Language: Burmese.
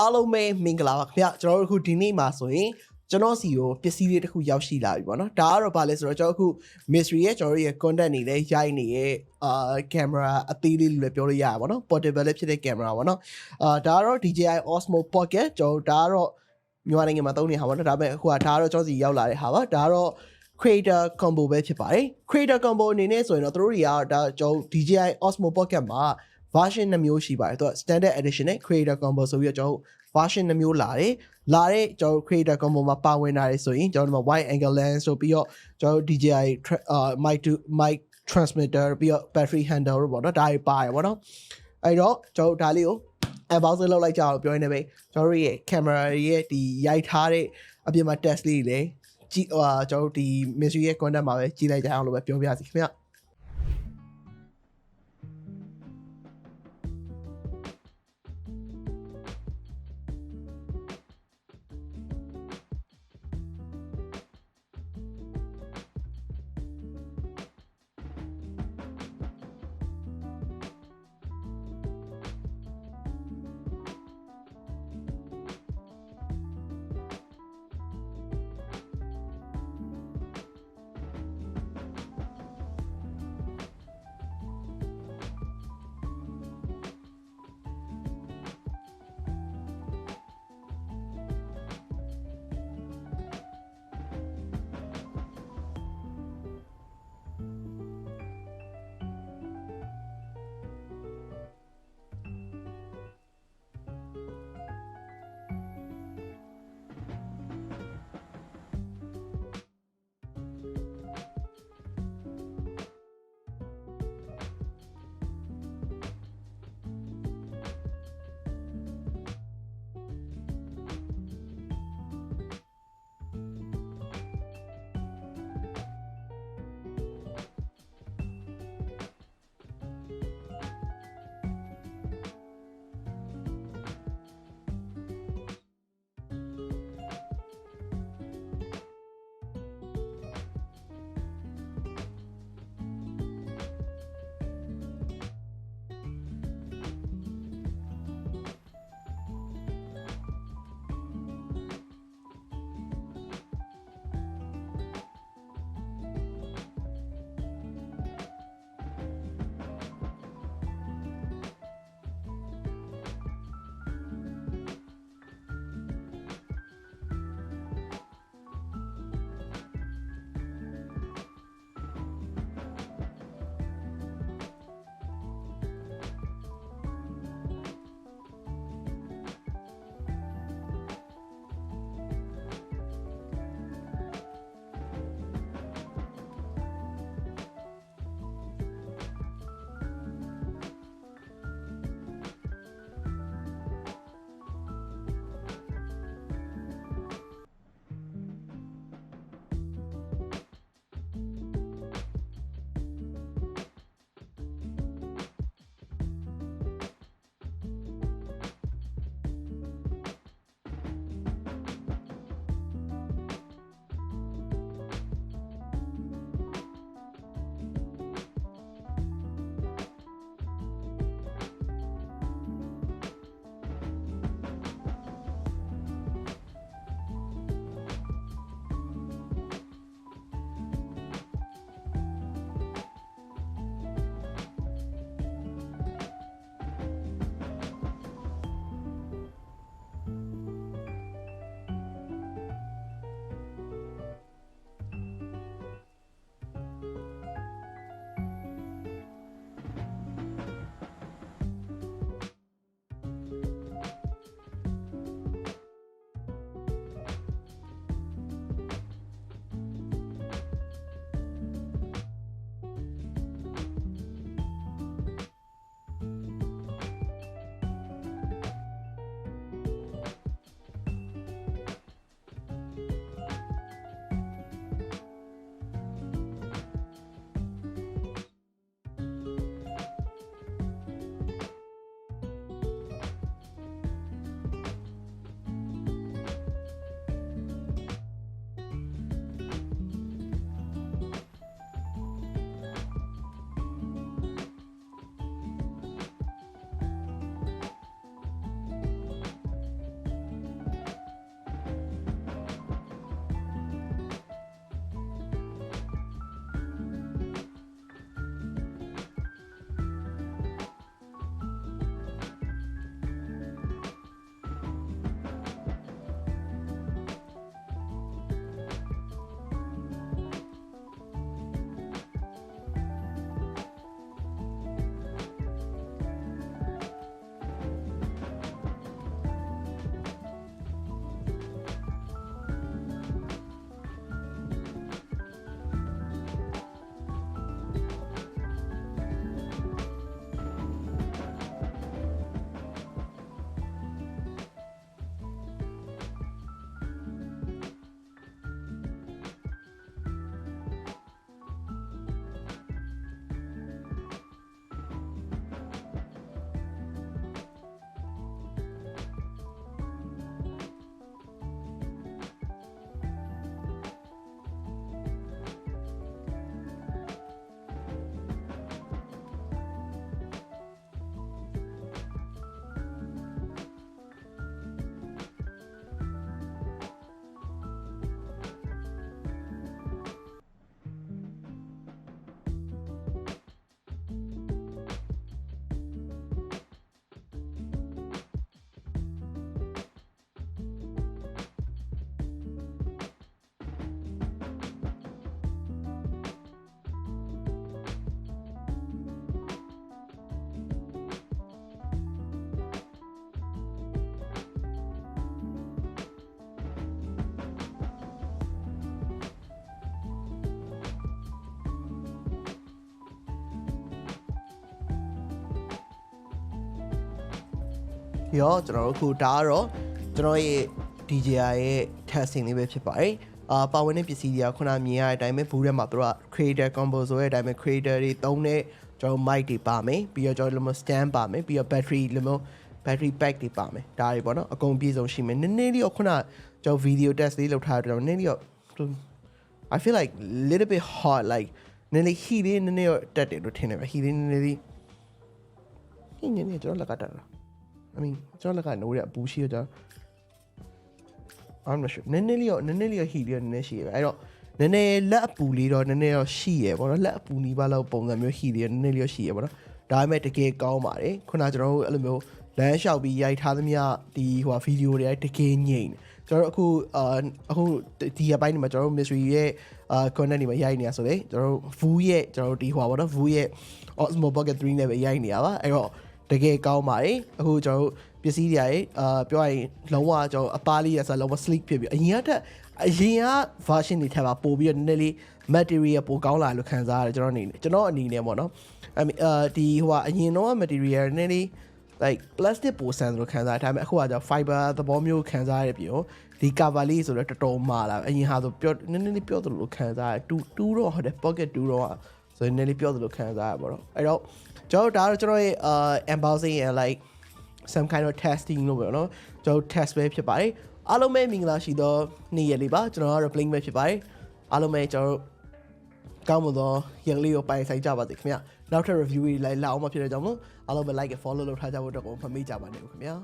အားလုံးပဲမင်္ဂလာပါခင်ဗျကျွန်တော်တို့အခုဒီနေ့မှာဆိုရင်ကျွန်တော်စီကိုပစ္စည်းလေးတစ်ခုရောက်ရှိလာပြီပေါ့နော်ဒါကတော့ဗာလဲဆိုတော့ကျွန်တော်အခု mystery ရဲ့ကျွန်တော်တို့ရဲ့ content တွေလည်းရိုက်နေရဲ့camera အသေးလေးလို့လည်းပြောလို့ရတာပေါ့နော် portable လေးဖြစ်တဲ့ camera ပေါ့နော်ဒါကတော့ DJI Osmo Pocket ကျွန်တော်ဒါကတော့မြန်မာနိုင်ငံမှာသုံးနေတာပေါ့နော်ဒါပေမဲ့အခုကဒါကတော့ကျွန်တော်စီရောက်လာတဲ့ဟာပါဒါကတော့ creator combo ပဲဖြစ်ပါတယ် creator combo အနေနဲ့ဆိုရင်တော့တို့တွေကဒါကျွန်တော် DJI Osmo Pocket မှာ version 2မျိုးရှိပါတယ်သူက standard edition နဲ့ creator combo ဆိုပြီးတော့ကျွန်တော် version 2မျိုးလာတဲ့ကျွန်တော် creator combo မှာပါဝင်လာတယ်ဆိုရင်ကျွန်တော်တို့ wide angle lens ဆိုပြီးတော့ကျွန်တော် DJI mic transmitter ပြီးတော့ battery handle တို့ပေါ့နော်ဒါတွေပါတယ်ပေါ့နော်အဲ့တော့ကျွန်တော်ဒါလေးကို unboxing လုပ်လိုက်ကြအောင်ပြောနေပဲကျွန်တော်ရဲ့ camera ရဲ့ဒီရိုက်ထားတဲ့အပြင်မှာ test လေးတွေလည်းကြည့်ကျွန်တော်တို့ဒီ mystery ရဲ့ content မှာပဲကြည့်လိုက်ကြအောင်လို့ပဲပြောပြစီခင်ဗျ ပြီးတော့ကျွန်တော်တို့အခုဒါကတော့ကျွန်တော်ရဲ့ DJI ရဲ့ testing လေးပဲဖြစ်ပါတယ်ပါဝင်တဲ့ပစ္စည်းတွေကခုနမြင်ရတဲ့အတိုင်းပဲဘူးထဲမှာသူက creator combo ဆိုတဲ့အတိုင်းပဲ creator တွေသုံးတဲ့ကျွန်တော် mic တွေပါမယ်ပြီးတော့ကျွန်တော်တို့ stand ပါမယ်ပြီးတော့ battery pack တွေပါမယ်ဒါတွေပေါ့နော်အကုန်ပြည့်စုံရှိမယ်နည်းနည်းလေးတော့ခုနကျွန်တော် video test လေးလုပ်ထားတယ်နည်းနည်းလေးတော့ I feel like little bit hot like နည်းနည်း heat လေးနည်းနည်းတော့တက်တယ်လို့ထင်တယ်ပဲ heat လေးနည်းနည်းလေးညနေကျွန်တော်လက်ကတက်တာ I mean ကျွန်တော်လက်ကနိုးရအပူရှိတော့I'm not sure နည်းနည်းလေးတော့ heat လေးနည်းနည်းရှိရပဲအဲ့တော့နည်းနည်းလက်အပူလေးတော့နည်းနည်းတော့ရှိရပေါ့နော်လက်အပူနီးပါးလောက်ပုံစံမျိုး heat လေးနည်းနည်းလေးတော့ရှိရပေါ့နော်ဒါပေမဲ့တကယ်ကောင်းပါတယ်ခုနကျွန်တော်တို့အဲ့လိုမျိုးလမ်းလျှောက်ပြီးရိုက်ထားသမျှဒီဟိုဗီဒီယိုတွေတကယ်ငြိမ်ကျွန်တော်တို့အခုဒီအပိုင်းဒီမှာကျွန်တော်တို့ mystery ရဲ့content တွေမှာရိုက်နေရဆိုလေကျွန်တော်တို့ Voo ရဲ့ကျွန်တော်တို့ဒီဟိုပေါ့နော် Voo ရဲ့ Osmo Pocket 3နဲ့ပဲရိုက်နေရပါအဲ့တော့တကယ်ကောင်းပါတယ်အခုကျွန်တော်တို့ပစ္စည်းတွေပြောရရင်လုံးဝကျွန်တော်အသားလေးရဆိုလုံးဝ sleek ဖြစ်ပြီးအရင်က version တွေထပ်ပါပို့ပြီးတော့နည်းနည်းလေး material ပိုကောင်းလာလို့ခံစားရတယ်ကျွန်တော်အနေနဲ့ပေါ့နော်ဒီဟိုအရင်တော့ material နည်းနည်း like plastic ပိုဆန်လို့ခံစားရဒါပေမဲ့အခုကကျ fiber သဘောမျိုးခံစားရပြီးတော့ဒီ cover လေးဆိုတော့တော်တော်မာလာအရင်ဟာဆိုပြောနည်းနည်းလေးပြောသလိုခံစားရတူတော့ဟုတ်တယ် pocket တူတော့ဆိုနည်းနည်းလေးပြောသလိုခံစားရပါတော့အဲ့တော့ကျွန်တော်ဒါတော့ကျွန်တော်ရဲ့ embossing and like some kind of testing လို့ပြောနော်ကျွန်တော် test ပဲဖြစ်ပါတယ်အားလုံးပဲမင်္ဂလာရှိသောနေ့ရက်လေးပါကျွန်တော်ကတော့ playing ပဲဖြစ်ပါတယ်အားလုံးပဲကျွန်တော်ကောင်းမွန်သောရက်လေးကိုပိုင်ဆိုင်ကြပါစေခင်ဗျနောက်ထပ် review တွေလိုက်လာအောင်မဖြစ်တဲ့ကြောင့်မို့အားလုံးပဲ like and follow လုပ်ထားကြဖို့တော့မမေ့ကြပါနဲ့ခင်ဗျာ